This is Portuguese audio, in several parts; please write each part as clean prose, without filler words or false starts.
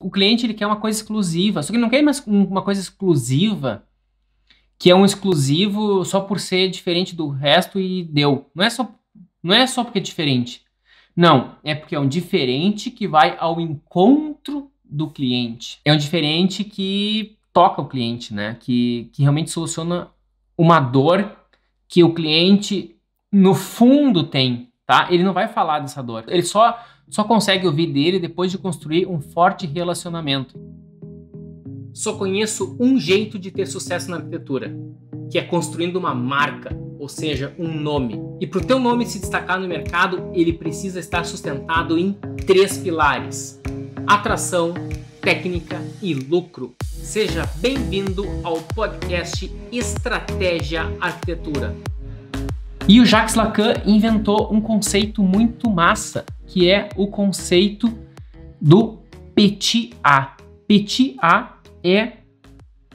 O cliente, ele quer uma coisa exclusiva, só que ele não quer mais uma coisa exclusiva, que é um exclusivo só por ser diferente do resto e deu. Não é só porque é diferente. Não, é porque é um diferente que vai ao encontro do cliente. É um diferente que toca o cliente, né? Que realmente soluciona uma dor que o cliente, no fundo, tem, tá? Ele não vai falar dessa dor. Ele só consegue ouvir dele depois de construir um forte relacionamento. Só conheço um jeito de ter sucesso na arquitetura, que é construindo uma marca, ou seja, um nome. E para o teu nome se destacar no mercado, ele precisa estar sustentado em 3 pilares: atração, técnica e lucro. Seja bem-vindo ao podcast Estratégia Arquitetura. E o Jacques Lacan inventou um conceito muito massa, que é o conceito do petit A. Petit A é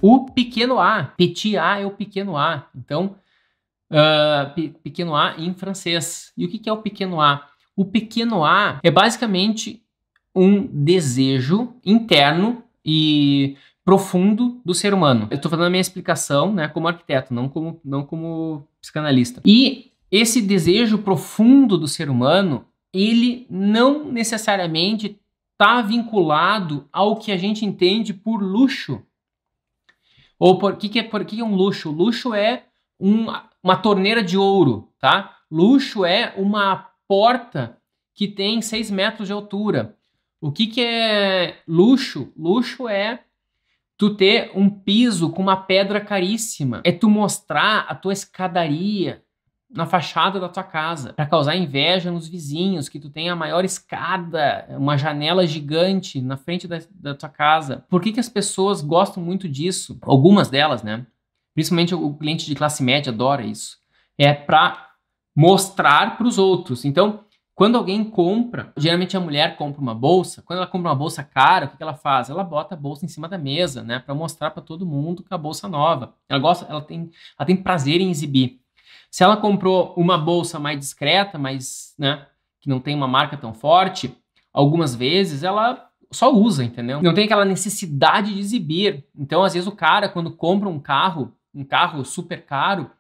o pequeno A. Petit A é o pequeno A. Então, pequeno A em francês. E o que é o pequeno A? O pequeno A é basicamente um desejo interno e profundo do ser humano. Eu estou fazendo a minha explicação, né, como arquiteto, não como psicanalista. E esse desejo profundo do ser humano, ele não necessariamente está vinculado ao que a gente entende por luxo. Ou por que é um luxo? Luxo é uma torneira de ouro, tá? Luxo é uma porta que tem 6 metros de altura. O que é luxo? Luxo é tu ter um piso com uma pedra caríssima. É tu mostrar a tua escadaria na fachada da tua casa, para causar inveja nos vizinhos, que tu tem a maior escada, uma janela gigante na frente da tua casa. Por que as pessoas gostam muito disso? Algumas delas, né? Principalmente o cliente de classe média adora isso. É para mostrar para os outros. Então, quando alguém compra, geralmente a mulher compra uma bolsa, quando ela compra uma bolsa cara, o que ela faz? Ela bota a bolsa em cima da mesa, né? Para mostrar para todo mundo que a bolsa é nova. Ela tem prazer em exibir. Se ela comprou uma bolsa mais discreta, né, que não tem uma marca tão forte, algumas vezes ela só usa, entendeu? Não tem aquela necessidade de exibir. Então, às vezes, o cara, quando compra um carro super caro,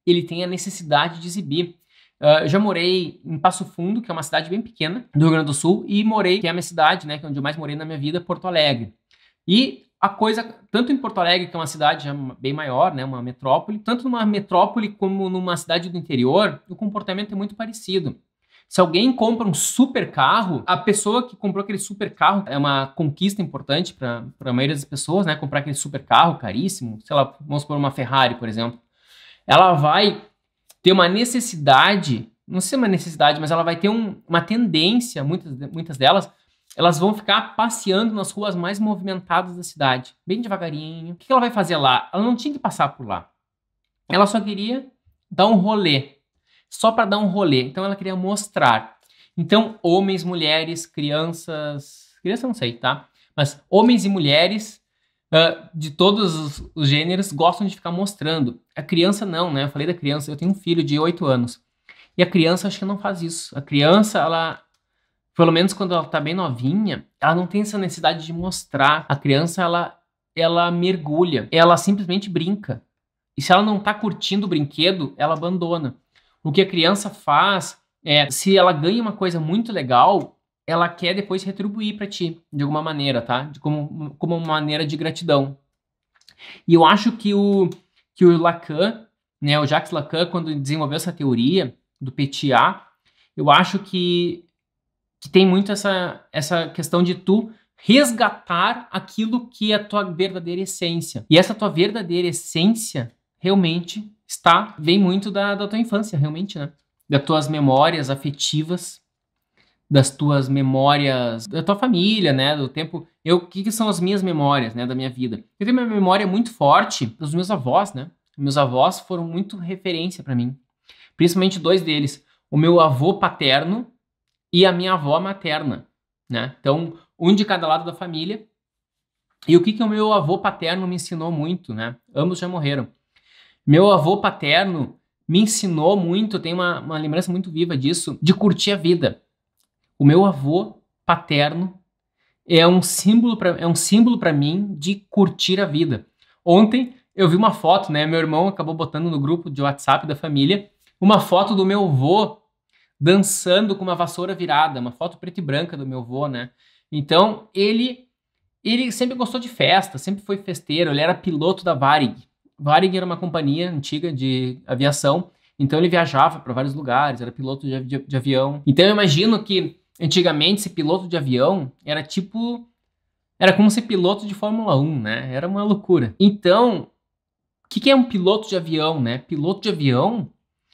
ele tem a necessidade de exibir. Eu já morei em Passo Fundo, que é uma cidade bem pequena, do Rio Grande do Sul, e morei, que é a minha cidade, né, que é onde eu mais morei na minha vida, Porto Alegre. E a coisa, tanto em Porto Alegre, que é uma cidade já bem maior, né, uma metrópole, tanto numa metrópole como numa cidade do interior, o comportamento é muito parecido. Se alguém compra um super carro, a pessoa que comprou aquele super carro é uma conquista importante para a maioria das pessoas, né, comprar aquele super carro caríssimo, sei lá, vamos supor uma Ferrari, por exemplo. Ela vai ter uma necessidade, não sei se é uma necessidade, mas ela vai ter uma tendência, muitas delas, elas vão ficar passeando nas ruas mais movimentadas da cidade, bem devagarinho. O que ela vai fazer lá? Ela não tinha que passar por lá. Ela só queria dar um rolê. Só para dar um rolê. Então ela queria mostrar. Então, homens, mulheres, crianças... Criança não sei, tá? Mas homens e mulheres de todos os gêneros gostam de ficar mostrando. A criança não, né? Eu falei da criança. Eu tenho um filho de 8 anos. E a criança acho que não faz isso. A criança, ela... Pelo menos quando ela tá bem novinha, ela não tem essa necessidade de mostrar. A criança, ela mergulha. Ela simplesmente brinca. E se ela não tá curtindo o brinquedo, ela abandona. O que a criança faz é, se ela ganha uma coisa muito legal, ela quer depois retribuir para ti, de alguma maneira, tá? Como uma maneira de gratidão. E eu acho que o Lacan, né, o Jacques Lacan, quando desenvolveu essa teoria do petit A, eu acho que tem muito essa questão de tu resgatar aquilo que é a tua verdadeira essência. E essa tua verdadeira essência realmente vem muito da tua infância, realmente, né? Das tuas memórias afetivas, das tuas memórias da tua família, né? Do tempo... O que são as minhas memórias, né? Da minha vida. Eu tenho uma memória muito forte dos meus avós, né? Meus avós foram muito referência para mim. Principalmente 2 deles. O meu avô paterno e a minha avó materna, né? Então, um de cada lado da família. E o que o meu avô paterno me ensinou muito, né? Ambos já morreram. Meu avô paterno me ensinou muito, tem uma lembrança muito viva disso, de curtir a vida. O meu avô paterno, é um símbolo para mim de curtir a vida. Ontem eu vi uma foto, né? Meu irmão acabou botando no grupo de WhatsApp da família uma foto do meu avô dançando com uma vassoura virada, uma foto preta e branca do meu avô, né? Então, ele sempre gostou de festa, sempre foi festeiro, ele era piloto da Varig. Varig era uma companhia antiga de aviação, então ele viajava para vários lugares, era piloto de avião. Então eu imagino que antigamente ser piloto de avião era como ser piloto de Fórmula 1, né? Era uma loucura. Então, o que é um piloto de avião, né? Piloto de avião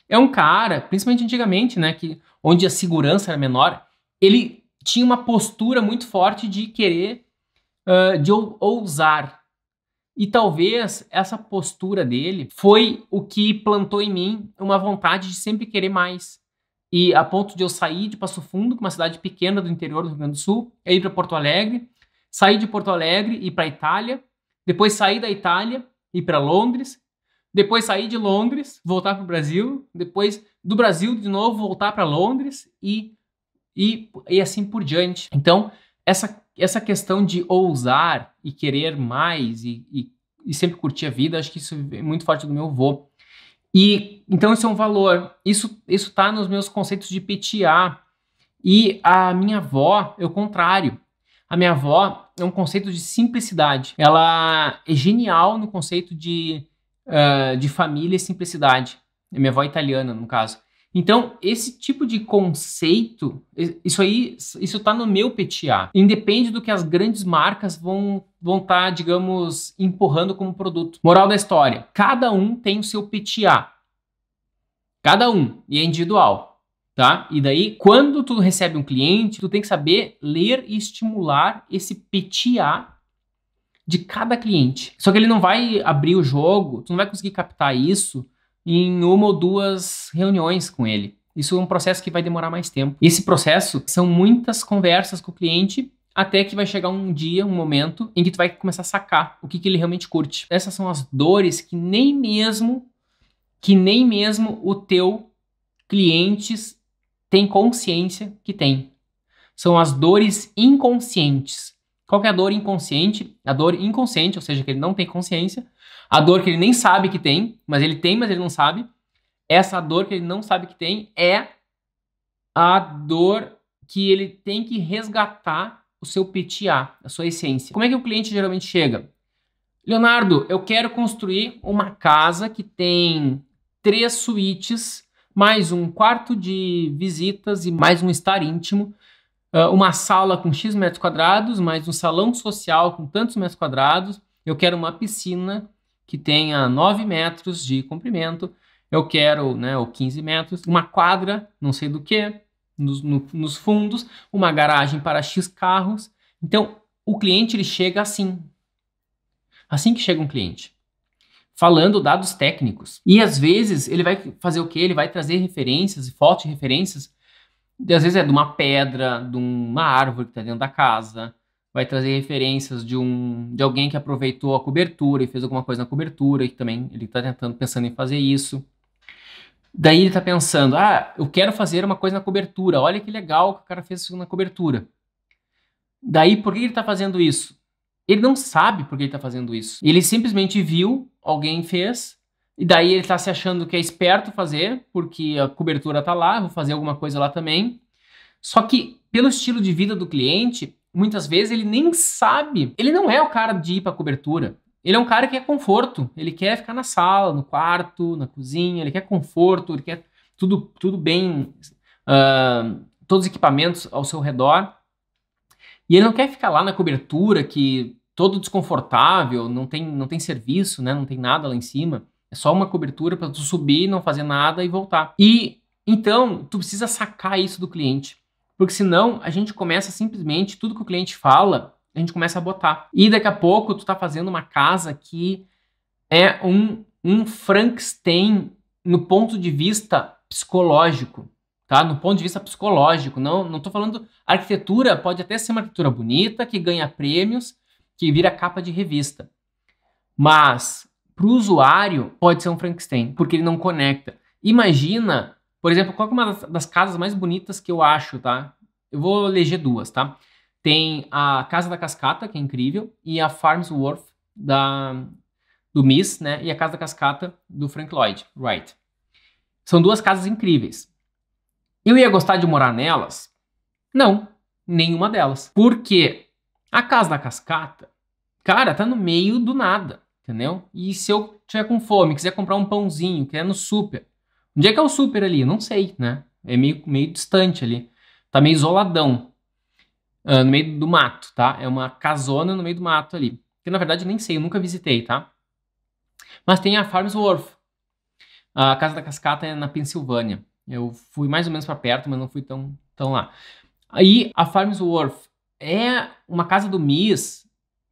é um cara, principalmente antigamente, né, onde a segurança era menor, ele tinha uma postura muito forte de querer, de ousar. E talvez essa postura dele foi o que plantou em mim uma vontade de sempre querer mais. E a ponto de eu sair de Passo Fundo, que é uma cidade pequena do interior do Rio Grande do Sul, ir para Porto Alegre, sair de Porto Alegre e ir para a Itália, depois sair da Itália e ir para Londres, depois sair de Londres, voltar para o Brasil, depois do Brasil de novo voltar para Londres e assim por diante. Então, essa questão de ousar e querer mais e sempre curtir a vida, acho que isso é muito forte do meu avô. E então isso é um valor. Isso tá nos meus conceitos de PTA. E a minha avó é o contrário. A minha avó é um conceito de simplicidade. Ela é genial no conceito de família e simplicidade. A minha avó é italiana, no caso. Então, esse tipo de conceito, isso tá no meu PTA. Independe do que as grandes marcas vão tá, digamos, empurrando como produto. Moral da história, cada um tem o seu PTA. Cada um, e é individual, tá? E daí, quando tu recebe um cliente, tu tem que saber ler e estimular esse PTA de cada cliente. Só que ele não vai abrir o jogo, tu não vai conseguir captar isso em uma ou duas reuniões com ele. Isso é um processo que vai demorar mais tempo. Esse processo são muitas conversas com o cliente até que vai chegar um dia, um momento em que tu vai começar a sacar o que ele realmente curte. Essas são as dores que nem mesmo o teu cliente tem consciência que tem. São as dores inconscientes. Qual que é a dor inconsciente? A dor inconsciente, ou seja, que ele não tem consciência. A dor que ele nem sabe que tem, mas ele não sabe. Essa dor que ele não sabe que tem é a dor que ele tem que resgatar o seu PTA, a sua essência. Como é que o cliente geralmente chega? Leonardo, eu quero construir uma casa que tem 3 suítes, mais um quarto de visitas e mais um estar íntimo, uma sala com X metros quadrados, mais um salão social com tantos metros quadrados. Eu quero uma piscina que tenha 9 metros de comprimento. Eu quero, né, ou 15 metros, uma quadra, não sei do que, nos fundos, uma garagem para X carros. Então, o cliente ele chega assim. Assim que chega um cliente. Falando dados técnicos. E às vezes ele vai fazer o quê? Ele vai trazer referências, fotos de referências. Às vezes é de uma pedra, de uma árvore que está dentro da casa. Vai trazer referências de alguém que aproveitou a cobertura e fez alguma coisa na cobertura, e também ele está pensando em fazer isso. Daí ele está pensando, eu quero fazer uma coisa na cobertura. Olha que legal que o cara fez isso na cobertura. Daí, por que ele está fazendo isso? Ele não sabe por que ele está fazendo isso. Ele simplesmente viu, alguém fez, e daí ele está se achando que é esperto fazer, porque a cobertura está lá, vou fazer alguma coisa lá também. Só que, pelo estilo de vida do cliente, muitas vezes ele nem sabe. Ele não é o cara de ir para a cobertura. Ele é um cara que quer conforto. Ele quer ficar na sala, no quarto, na cozinha. Ele quer conforto, ele quer tudo bem, todos os equipamentos ao seu redor. E ele não quer ficar lá na cobertura, que todo desconfortável, não tem serviço, né? Não tem nada lá em cima. É só uma cobertura para tu subir, não fazer nada e voltar. E então, tu precisa sacar isso do cliente. Porque senão, a gente começa simplesmente, tudo que o cliente fala, a gente começa a botar. E daqui a pouco, tu tá fazendo uma casa que é um Frankenstein no ponto de vista psicológico. Tá? No ponto de vista psicológico. Não tô falando... A arquitetura pode até ser uma arquitetura bonita, que ganha prêmios, que vira capa de revista. Mas, para o usuário, pode ser um Frankenstein, porque ele não conecta. Imagina, por exemplo, qual que é uma das casas mais bonitas que eu acho, tá? Eu vou eleger 2, tá? Tem a Casa da Cascata, que é incrível, e a Farnsworth do Miss, né? E a Casa da Cascata do Frank Lloyd Wright. São duas casas incríveis. Eu ia gostar de morar nelas? Não, nenhuma delas. Porque a Casa da Cascata, cara, tá no meio do nada, entendeu? E se eu tiver com fome, quiser comprar um pãozinho, que é no super, onde é que é o super ali? Não sei, né? É meio distante ali. Tá meio isoladão. No meio do mato, tá? É uma casona no meio do mato ali. Que na verdade eu nem sei, eu nunca visitei, tá? Mas tem a Farnsworth. A Casa da Cascata é na Pensilvânia. Eu fui mais ou menos para perto, mas não fui tão lá. Aí a Farnsworth é uma casa do Miss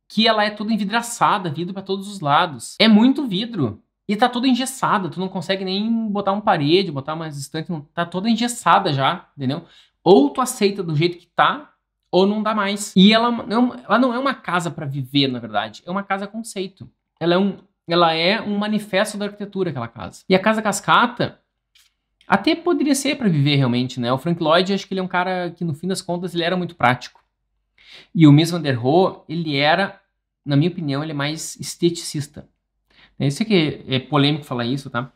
que ela é toda envidraçada, vidro para todos os lados. É muito vidro. E tá toda engessada, tu não consegue nem botar uma parede, botar mais distante, não, tá toda engessada já, entendeu? Ou tu aceita do jeito que tá, ou não dá mais. E ela não é uma casa para viver, na verdade. É uma casa conceito. Ela é um manifesto da arquitetura, aquela casa. E a Casa Cascata até poderia ser para viver realmente, né? O Frank Lloyd, acho que ele é um cara que, no fim das contas, ele era muito prático. E o Mies van der Rohe, ele era, na minha opinião, ele é mais esteticista. Eu sei que é polêmico falar isso, tá?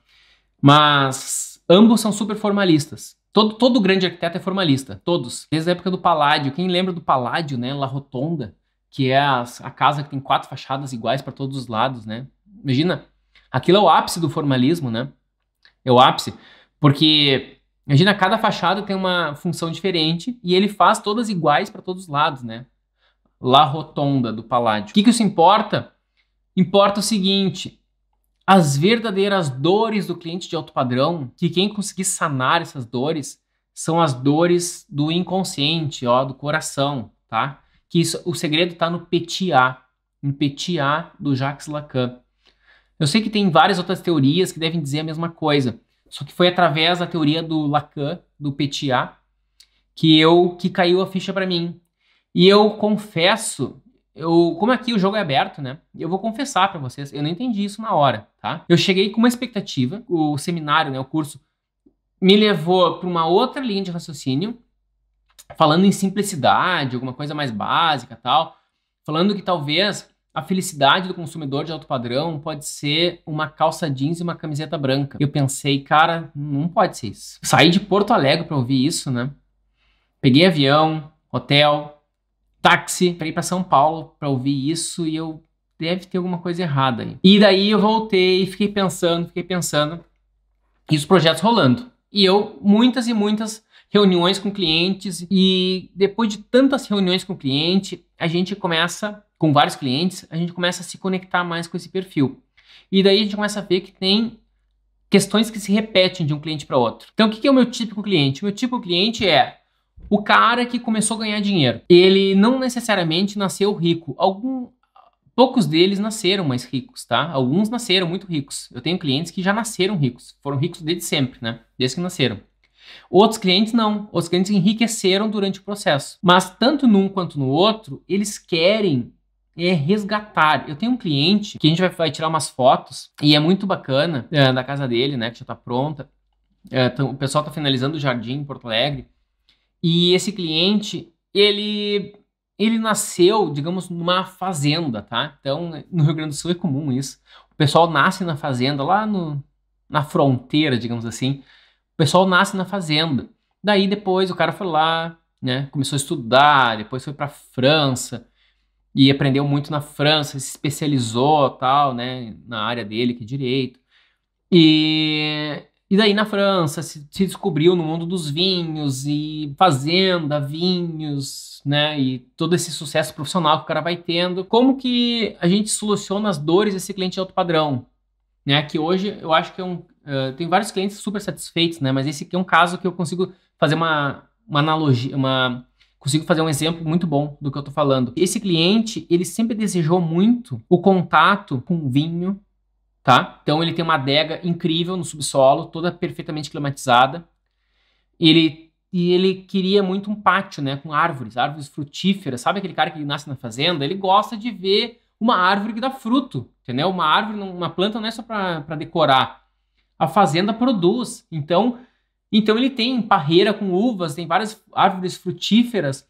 Mas ambos são super formalistas. Todo grande arquiteto é formalista, todos. Desde a época do Palladio. Quem lembra do Palladio, né? La Rotonda, que é a casa que tem 4 fachadas iguais para todos os lados, né? Imagina, aquilo é o ápice do formalismo, né? É o ápice. Porque, imagina, cada fachada tem uma função diferente e ele faz todas iguais para todos os lados, né? La Rotonda, do Palladio. O que isso importa? Importa o seguinte: as verdadeiras dores do cliente de alto padrão, que quem conseguir sanar essas dores, são as dores do inconsciente, ó, do coração, tá? Que o segredo está no Petit A, no Petit A do Jacques Lacan. Eu sei que tem várias outras teorias que devem dizer a mesma coisa, só que foi através da teoria do Lacan, do Petit A, que caiu a ficha para mim. E eu confesso, como aqui o jogo é aberto, né? Eu vou confessar para vocês, eu não entendi isso na hora, tá? Eu cheguei com uma expectativa, o seminário, né, o curso, me levou para uma outra linha de raciocínio, falando em simplicidade, alguma coisa mais básica, tal, falando que talvez a felicidade do consumidor de alto padrão pode ser uma calça jeans e uma camiseta branca. Eu pensei, cara, não pode ser isso. Saí de Porto Alegre para ouvir isso, né? Peguei avião, hotel, táxi para ir para São Paulo para ouvir isso e eu deve ter alguma coisa errada aí. E daí eu voltei e fiquei pensando e os projetos rolando. E eu muitas e muitas reuniões com clientes e depois de tantas reuniões com cliente, com vários clientes, a gente começa a se conectar mais com esse perfil. E daí a gente começa a ver que tem questões que se repetem de um cliente para outro. Então o que é o meu típico cliente? O meu típico cliente é o cara que começou a ganhar dinheiro. Ele não necessariamente nasceu rico. Poucos deles nasceram mais ricos, tá? Alguns nasceram muito ricos. Eu tenho clientes que já nasceram ricos. Foram ricos desde sempre, né? Desde que nasceram. Outros clientes não. Outros clientes enriqueceram durante o processo. Mas tanto num quanto no outro, eles querem resgatar. Eu tenho um cliente que a gente vai tirar umas fotos e é muito bacana da casa dele, né? Que já tá pronta. O pessoal tá finalizando o jardim em Porto Alegre. E esse cliente, ele nasceu, digamos, numa fazenda, tá? Então, no Rio Grande do Sul é comum isso. O pessoal nasce na fazenda, lá na fronteira, digamos assim. O pessoal nasce na fazenda. Daí, depois, o cara foi lá, né? Começou a estudar, depois foi pra França. E aprendeu muito na França, se especializou, tal, né? Na área dele, que é direito. E daí na França se descobriu no mundo dos vinhos e fazenda, vinhos, né? E todo esse sucesso profissional que o cara vai tendo. Como que a gente soluciona as dores desse cliente de alto padrão? Né? Que hoje eu acho que tem vários clientes super satisfeitos, né? Mas esse aqui é um caso que eu consigo fazer uma analogia, consigo fazer um exemplo muito bom do que eu tô falando. Esse cliente, ele sempre desejou muito o contato com o vinho, tá? Então ele tem uma adega incrível no subsolo, toda perfeitamente climatizada. E ele queria muito um pátio, né? Com árvores frutíferas. Sabe aquele cara que nasce na fazenda? Ele gosta de ver uma árvore que dá fruto, entendeu? Uma planta não é só para decorar. A fazenda produz. Então ele tem parreira com uvas, tem várias árvores frutíferas.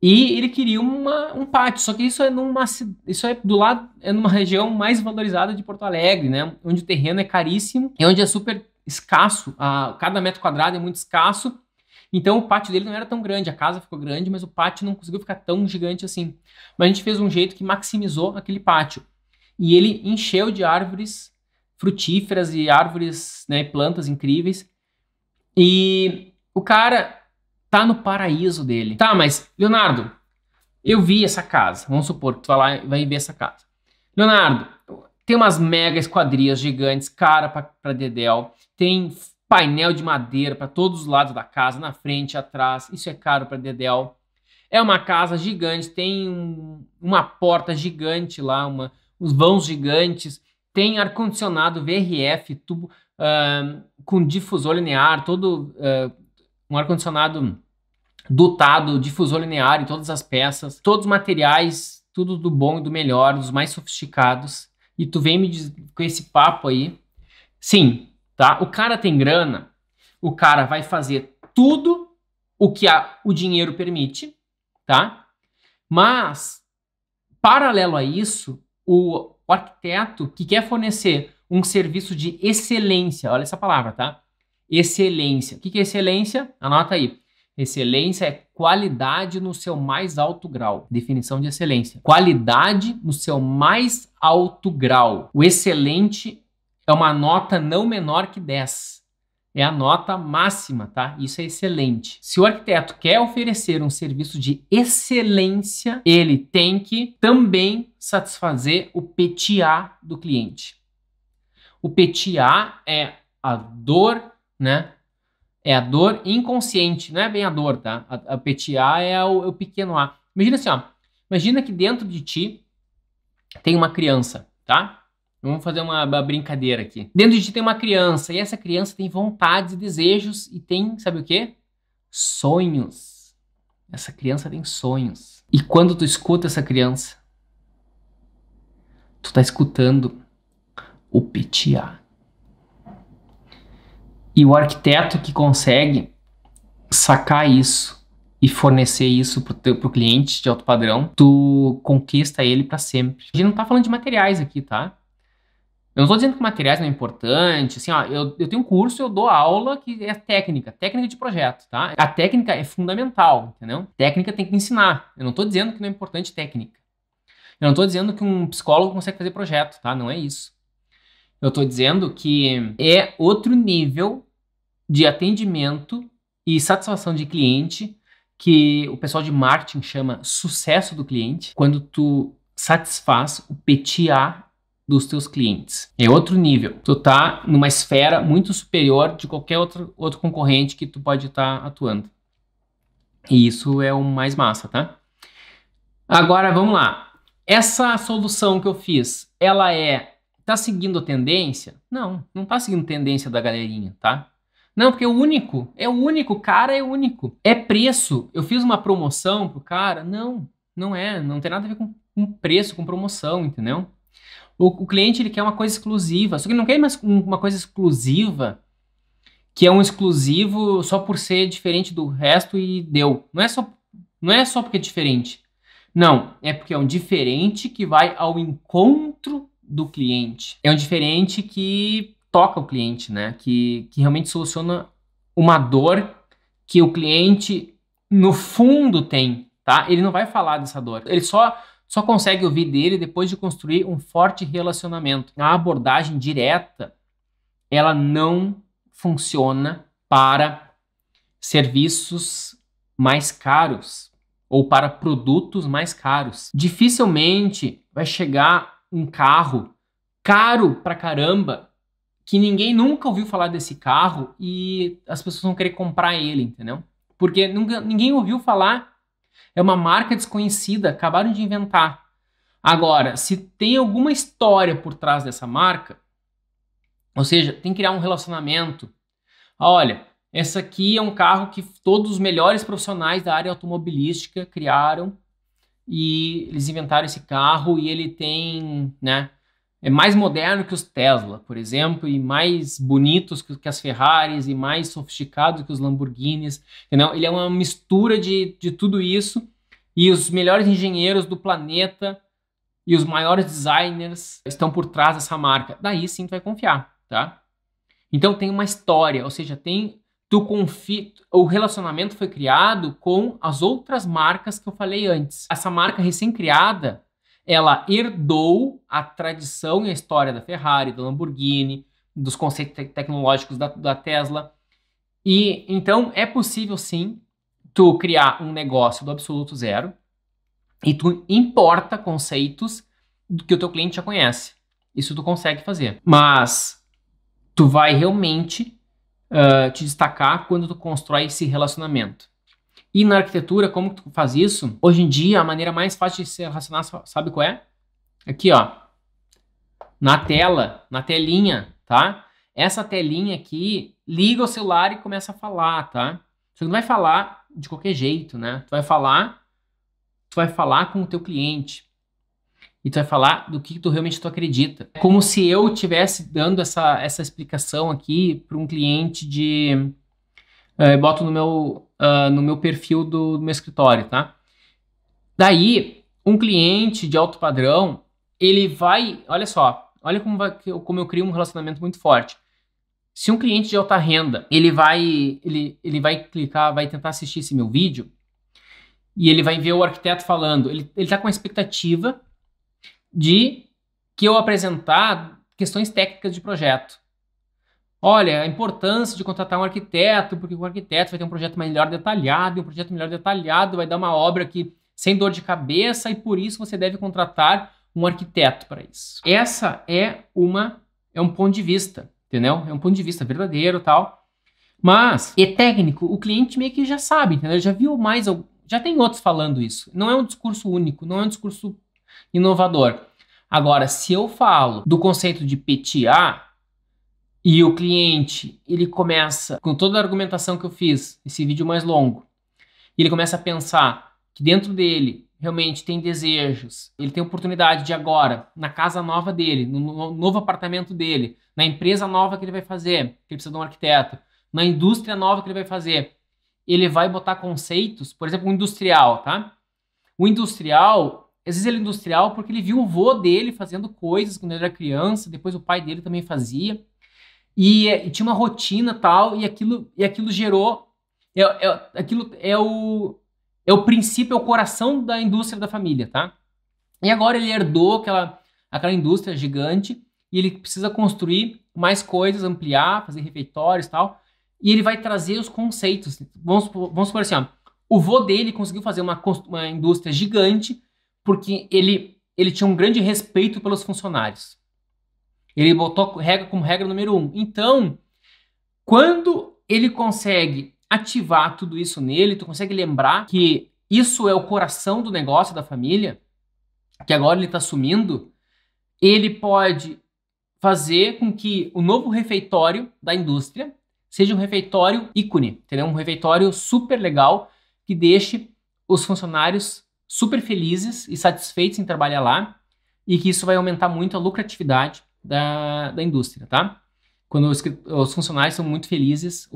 E ele queria um pátio, só que isso é isso é do lado, é numa região mais valorizada de Porto Alegre, né? Onde o terreno é caríssimo e onde é super escasso, cada metro quadrado é muito escasso. Então o pátio dele não era tão grande, a casa ficou grande, mas o pátio não conseguiu ficar tão gigante assim. Mas a gente fez um jeito que maximizou aquele pátio. E ele encheu de árvores frutíferas e árvores, né, plantas incríveis. E o cara tá no paraíso dele. Tá, mas Leonardo, eu vi essa casa. Vamos supor que tu vai lá e vai ver essa casa. Leonardo, tem umas mega esquadrias gigantes, cara pra dedéu. Tem painel de madeira para todos os lados da casa, na frente, atrás. Isso é caro para dedéu. É uma casa gigante, tem uma porta gigante lá, uns vãos gigantes. Tem ar-condicionado VRF, tubo com difusor linear, todo um ar-condicionado dotado, difusor linear em todas as peças, todos os materiais, tudo do bom e do melhor, dos mais sofisticados. E tu vem me com esse papo aí. Sim, tá? O cara tem grana, o cara vai fazer tudo o que o dinheiro permite, tá? Mas, paralelo a isso, o arquiteto que quer fornecer um serviço de excelência, olha essa palavra, tá? Excelência. O que é excelência? Anota aí. Excelência é qualidade no seu mais alto grau. Definição de excelência. Qualidade no seu mais alto grau. O excelente é uma nota não menor que 10. É a nota máxima, tá? Isso é excelente. Se o arquiteto quer oferecer um serviço de excelência, ele tem que também satisfazer o PTA do cliente. O PTA é a dor, né? É a dor inconsciente, não é bem a dor, tá? A PTA é o pequeno a. Imagina assim, ó. Imagina que dentro de ti tem uma criança, tá? Vamos fazer uma brincadeira aqui. Dentro de ti tem uma criança, e essa criança tem vontades e desejos, e tem, sabe o quê? Sonhos. Essa criança tem sonhos. E quando tu escuta essa criança, tu tá escutando o PTA. E o arquiteto que consegue sacar isso e fornecer isso pro cliente de alto padrão, tu conquista ele para sempre. A gente não tá falando de materiais aqui, tá? Eu não tô dizendo que materiais não é importante, assim, ó, eu tenho um curso, eu dou aula que é técnica de projeto, tá? A técnica é fundamental, entendeu? Técnica tem que ensinar. Eu não tô dizendo que não é importante técnica. Eu não tô dizendo que um psicólogo consegue fazer projeto, tá? Não é isso. Eu tô dizendo que é outro nível de atendimento e satisfação de cliente que o pessoal de marketing chama sucesso do cliente, quando tu satisfaz o PTA dos teus clientes. É outro nível. Tu tá numa esfera muito superior de qualquer outro concorrente que tu pode estar atuando. E isso é o mais massa, tá? Agora, vamos lá. Essa solução que eu fiz, ela tá seguindo a tendência? Não, não tá seguindo a tendência da galerinha, tá? Não, porque o cara é único. É preço. Eu fiz uma promoção pro cara? Não, não é. Não tem nada a ver com preço, com promoção, entendeu? O cliente, ele quer uma coisa exclusiva. Só que ele não quer mais uma coisa exclusiva, que é um exclusivo só por ser diferente do resto e deu. Não é só porque é diferente. Não, é porque é um diferente que vai ao encontro do cliente. É um diferente que toca o cliente, né? Que realmente soluciona uma dor que o cliente, no fundo, tem, tá? Ele não vai falar dessa dor. Ele só consegue ouvir dele depois de construir um forte relacionamento. A abordagem direta, ela não funciona para serviços mais caros ou para produtos mais caros. Dificilmente vai chegar um carro caro pra caramba que ninguém nunca ouviu falar desse carro e as pessoas vão querer comprar ele, entendeu? Porque ninguém ouviu falar. É uma marca desconhecida, acabaram de inventar. Agora, se tem alguma história por trás dessa marca, ou seja, tem que criar um relacionamento. Olha, esse aqui é um carro que todos os melhores profissionais da área automobilística criaram e eles inventaram esse carro e ele tem, né, é mais moderno que os Tesla, por exemplo, e mais bonitos que as Ferraris e mais sofisticado que os Lamborghinis, entendeu? Ele é uma mistura de tudo isso e os melhores engenheiros do planeta e os maiores designers estão por trás dessa marca. Daí sim tu vai confiar, tá? Então tem uma história, ou seja, o relacionamento foi criado com as outras marcas que eu falei antes. Essa marca recém-criada, ela herdou a tradição e a história da Ferrari, da Lamborghini, dos conceitos tecnológicos da Tesla. E então é possível sim tu criar um negócio do absoluto zero e tu importa conceitos que o teu cliente já conhece. Isso tu consegue fazer. Mas tu vai realmente te destacar quando tu constrói esse relacionamento. E na arquitetura, como que tu faz isso? Hoje em dia, a maneira mais fácil de se relacionar, sabe qual é? Aqui, ó. Na tela, na telinha, tá? Essa telinha aqui, liga o celular e começa a falar, tá? Você não vai falar de qualquer jeito, né? Tu vai falar com o teu cliente. E tu vai falar do que tu realmente acredita. É como se eu estivesse dando essa explicação aqui para um cliente de... boto no meu perfil do meu escritório, tá? Daí, um cliente de alto padrão, ele vai... Olha só, olha como eu crio um relacionamento muito forte. Se um cliente de alta renda, ele vai clicar, vai tentar assistir esse meu vídeo, e ele vai ver o arquiteto falando, ele tá com a expectativa de que eu apresentar questões técnicas de projeto. Olha, a importância de contratar um arquiteto, porque o arquiteto vai ter um projeto melhor detalhado, e um projeto melhor detalhado vai dar uma obra que sem dor de cabeça, e por isso você deve contratar um arquiteto para isso. Essa é um ponto de vista, entendeu? É um ponto de vista verdadeiro e tal. Mas, técnico, o cliente meio que já sabe, entendeu? Ele já viu mais, já tem outros falando isso. Não é um discurso único, não é um discurso inovador. Agora, se eu falo do conceito de PTA e o cliente, ele começa, com toda a argumentação que eu fiz, esse vídeo mais longo, ele começa a pensar que dentro dele realmente tem desejos, ele tem oportunidade de agora, na casa nova dele, no novo apartamento dele, na empresa nova que ele vai fazer, que ele precisa de um arquiteto, na indústria nova que ele vai fazer, ele vai botar conceitos, por exemplo, o industrial, tá? O industrial... Às vezes ele é industrial porque ele viu o vô dele fazendo coisas quando ele era criança, depois o pai dele também fazia, e tinha uma rotina tal, e aquilo gerou... aquilo é o princípio, é o coração da indústria da família, tá? E agora ele herdou aquela indústria gigante, e ele precisa construir mais coisas, ampliar, fazer refeitórios e tal, e ele vai trazer os conceitos. Vamos supor assim, ó, o vô dele conseguiu fazer uma indústria gigante, porque ele tinha um grande respeito pelos funcionários. Ele botou como regra número 1. Então, quando ele consegue ativar tudo isso nele, tu consegue lembrar que isso é o coração do negócio da família, que agora ele está assumindo, ele pode fazer com que o novo refeitório da indústria seja um refeitório ícone, entendeu? Um refeitório super legal, que deixe os funcionários super felizes e satisfeitos em trabalhar lá, e que isso vai aumentar muito a lucratividade da indústria, tá? Quando os funcionários são muito felizes,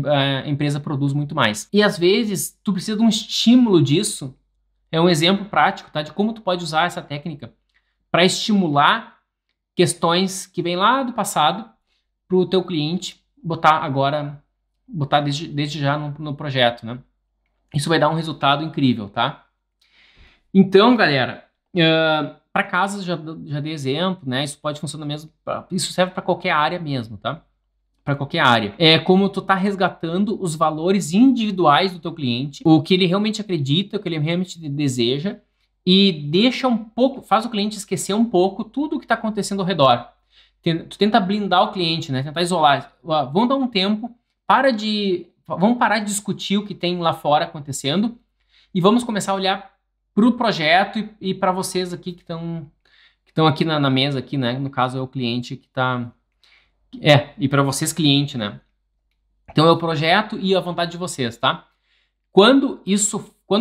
a empresa produz muito mais. E às vezes, tu precisa de um estímulo disso. É um exemplo prático, tá? De como tu pode usar essa técnica para estimular questões que vêm lá do passado para o teu cliente botar desde já no projeto, né? Isso vai dar um resultado incrível, tá? Então, galera, para casas já dei exemplo, né? Isso pode funcionar mesmo, isso serve para qualquer área mesmo, tá? Para qualquer área. É como tu tá resgatando os valores individuais do teu cliente, o que ele realmente acredita, o que ele realmente deseja, e deixa faz o cliente esquecer um pouco tudo o que está acontecendo ao redor. Tu tenta blindar o cliente, né? Tentar isolar. Vamos dar um tempo, vamos parar de discutir o que tem lá fora acontecendo e vamos começar a olhar para o projeto e para vocês aqui que estão aqui na mesa, aqui, né? No caso é o cliente que está... e para vocês cliente, né? Então é o projeto e a vontade de vocês, tá? Quando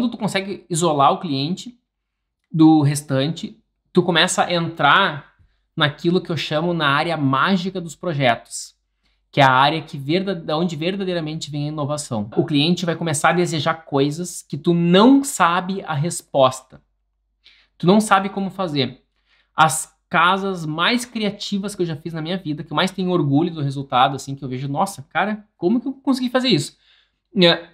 tu consegue isolar o cliente do restante, tu começa a entrar naquilo que eu chamo na área mágica dos projetos, que é a área da onde verdadeiramente vem a inovação. O cliente vai começar a desejar coisas que tu não sabe a resposta. Tu não sabe como fazer. As casas mais criativas que eu já fiz na minha vida, que eu mais tenho orgulho do resultado, assim, que eu vejo, nossa, cara, como que eu consegui fazer isso?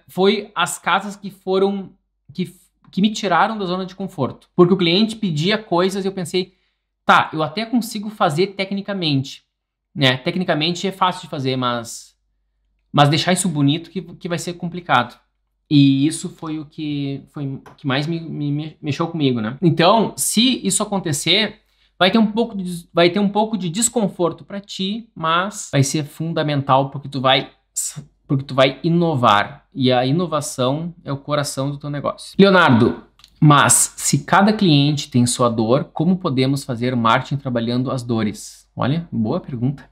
Foi as casas que me tiraram da zona de conforto. Porque o cliente pedia coisas e eu pensei, tá, eu até consigo fazer tecnicamente, né? Tecnicamente é fácil de fazer, mas deixar isso bonito que vai ser complicado. E isso foi o que mais me mexeu comigo, né? Então, se isso acontecer, vai ter um pouco de desconforto para ti, mas vai ser fundamental porque tu vai inovar. E a inovação é o coração do teu negócio. Leonardo, mas se cada cliente tem sua dor, como podemos fazer marketing trabalhando as dores? Olha, boa pergunta.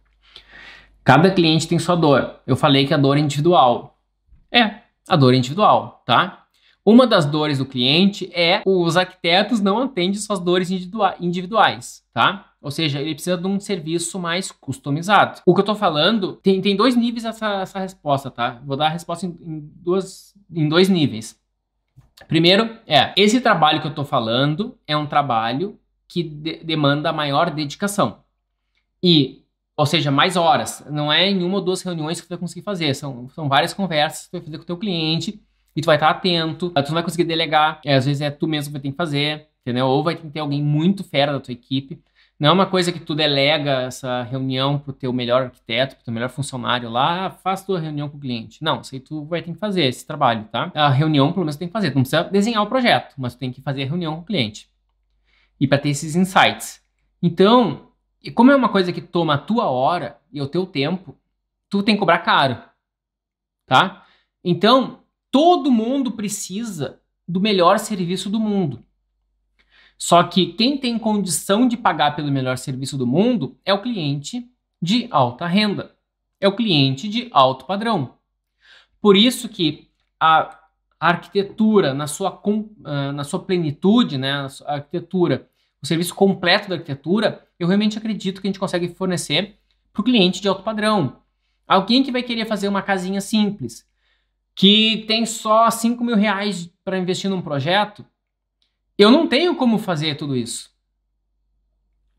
Cada cliente tem sua dor. Eu falei que a dor é individual. A dor é individual, tá? Uma das dores do cliente é os arquitetos não atendem suas dores individuais, tá? Ou seja, ele precisa de um serviço mais customizado. O que eu tô falando, tem dois níveis essa resposta, tá? Vou dar a resposta em dois níveis. Primeiro, esse trabalho que eu tô falando é um trabalho que demanda maior dedicação. Ou seja, mais horas. Não é em uma ou duas reuniões que tu vai conseguir fazer. São várias conversas que tu vai fazer com o teu cliente e tu vai estar atento. Tu não vai conseguir delegar. Às vezes é tu mesmo que vai ter que fazer, entendeu? Ou vai ter que ter alguém muito fera da tua equipe. Não é uma coisa que tu delega essa reunião pro teu melhor arquiteto, pro teu melhor funcionário lá, faz tua reunião com o cliente. Não, isso aí tu vai ter que fazer esse trabalho, tá? A reunião, pelo menos, tu tem que fazer. Tu não precisa desenhar o projeto, mas tu tem que fazer a reunião com o cliente. E para ter esses insights. Então, e como é uma coisa que toma a tua hora e o teu tempo, tu tem que cobrar caro, tá? Então, todo mundo precisa do melhor serviço do mundo. Só que quem tem condição de pagar pelo melhor serviço do mundo é o cliente de alta renda. É o cliente de alto padrão. Por isso que a arquitetura, na sua plenitude, né, a arquitetura, o serviço completo da arquitetura, eu realmente acredito que a gente consegue fornecer para o cliente de alto padrão. Alguém que vai querer fazer uma casinha simples, que tem só 5 mil reais para investir num projeto, eu não tenho como fazer tudo isso.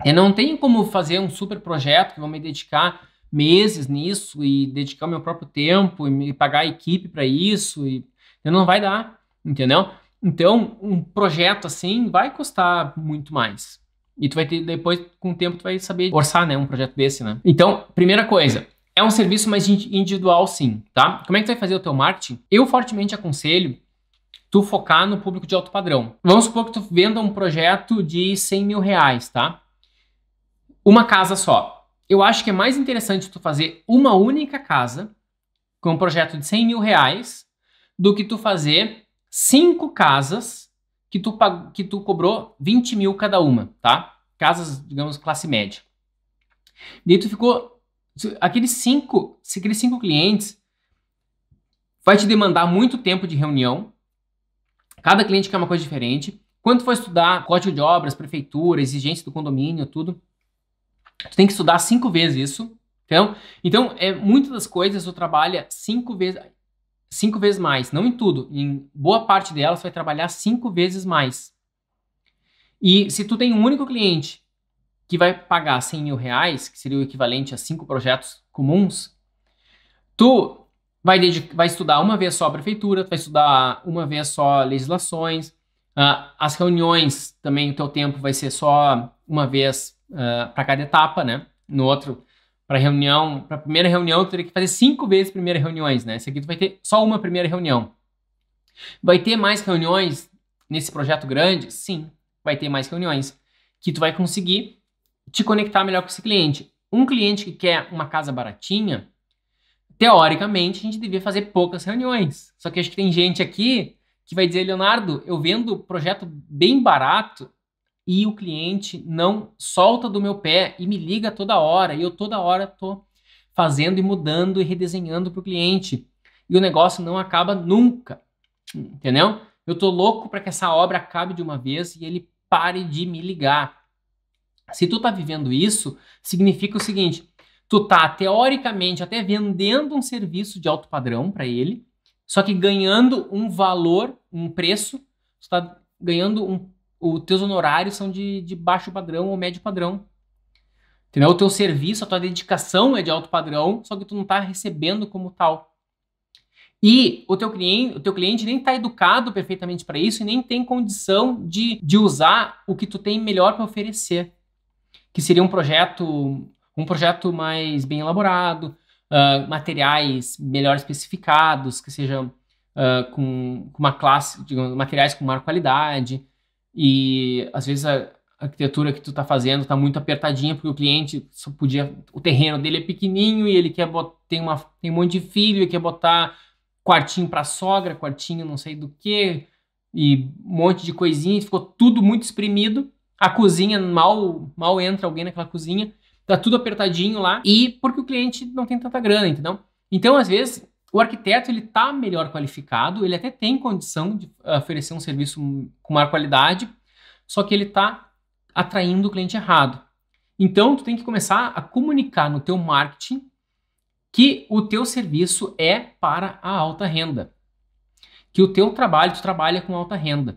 Eu não tenho como fazer um super projeto que vou me dedicar meses nisso e dedicar o meu próprio tempo e me pagar a equipe para isso. E não vai dar, entendeu? Então, um projeto assim vai custar muito mais. E tu vai ter, depois, com o tempo, tu vai saber orçar, né, um projeto desse, né? Então, primeira coisa, é um serviço mais individual, sim, tá? Como é que tu vai fazer o teu marketing? Eu fortemente aconselho tu focar no público de alto padrão. Vamos supor que tu venda um projeto de 100 mil reais, tá? Uma casa só. Eu acho que é mais interessante tu fazer uma única casa com um projeto de 100 mil reais do que tu fazer 5 casas que tu cobrou 20 mil cada uma, tá? Casas, digamos, classe média. Daí tu ficou... Aqueles cinco clientes vai te demandar muito tempo de reunião. Cada cliente quer uma coisa diferente. Quando tu for estudar código de obras, prefeitura, exigência do condomínio, tudo, tu tem que estudar 5 vezes isso. Então muitas das coisas tu trabalha 5 vezes mais. Não em tudo. Em boa parte delas, tu vai trabalhar 5 vezes mais. E se tu tem um único cliente que vai pagar 100 mil reais, que seria o equivalente a 5 projetos comuns, tu vai estudar uma vez só a prefeitura, tu vai estudar uma vez só legislações, as reuniões também, o teu tempo vai ser só uma vez para cada etapa, né? No outro, para a primeira reunião, tu teria que fazer 5 vezes primeiras reuniões, né? Esse aqui tu vai ter só uma primeira reunião. Vai ter mais reuniões nesse projeto grande? Sim, vai ter mais reuniões que tu vai conseguir te conectar melhor com esse cliente. Um cliente que quer uma casa baratinha, teoricamente, a gente devia fazer poucas reuniões. Só que acho que tem gente aqui que vai dizer, Leonardo, eu vendo projeto bem barato e o cliente não solta do meu pé e me liga toda hora. E eu toda hora tô fazendo e mudando e redesenhando para o cliente. E o negócio não acaba nunca. Entendeu? Eu tô louco para que essa obra acabe de uma vez e ele pare de me ligar. Se tu tá vivendo isso, significa o seguinte: Tu tá, teoricamente, até vendendo um serviço de alto padrão para ele, só que ganhando um valor, um preço, tu tá ganhando os teus honorários são de baixo padrão ou médio padrão. Entendeu? O teu serviço, a tua dedicação é de alto padrão, só que tu não tá recebendo como tal. E o teu cliente nem está educado perfeitamente para isso e nem tem condição de usar o que tu tem melhor para oferecer, que seria um projeto mais bem elaborado, materiais melhor especificados, que sejam com uma classe, digamos, materiais com maior qualidade. E às vezes a arquitetura que tu está fazendo está muito apertadinha porque o cliente só podia, o terreno dele é pequenininho e ele quer tem um monte de filho e quer botar quartinho para sogra, quartinho não sei do que, e um monte de coisinha, ficou tudo muito espremido. A cozinha, mal entra alguém naquela cozinha, tá tudo apertadinho lá, e porque o cliente não tem tanta grana, entendeu? Então, às vezes, o arquiteto, ele tá melhor qualificado, ele até tem condição de oferecer um serviço com maior qualidade, só que ele tá atraindo o cliente errado. Então, tu tem que começar a comunicar no teu marketing que o teu serviço é para a alta renda, que o teu trabalho, tu trabalha com alta renda.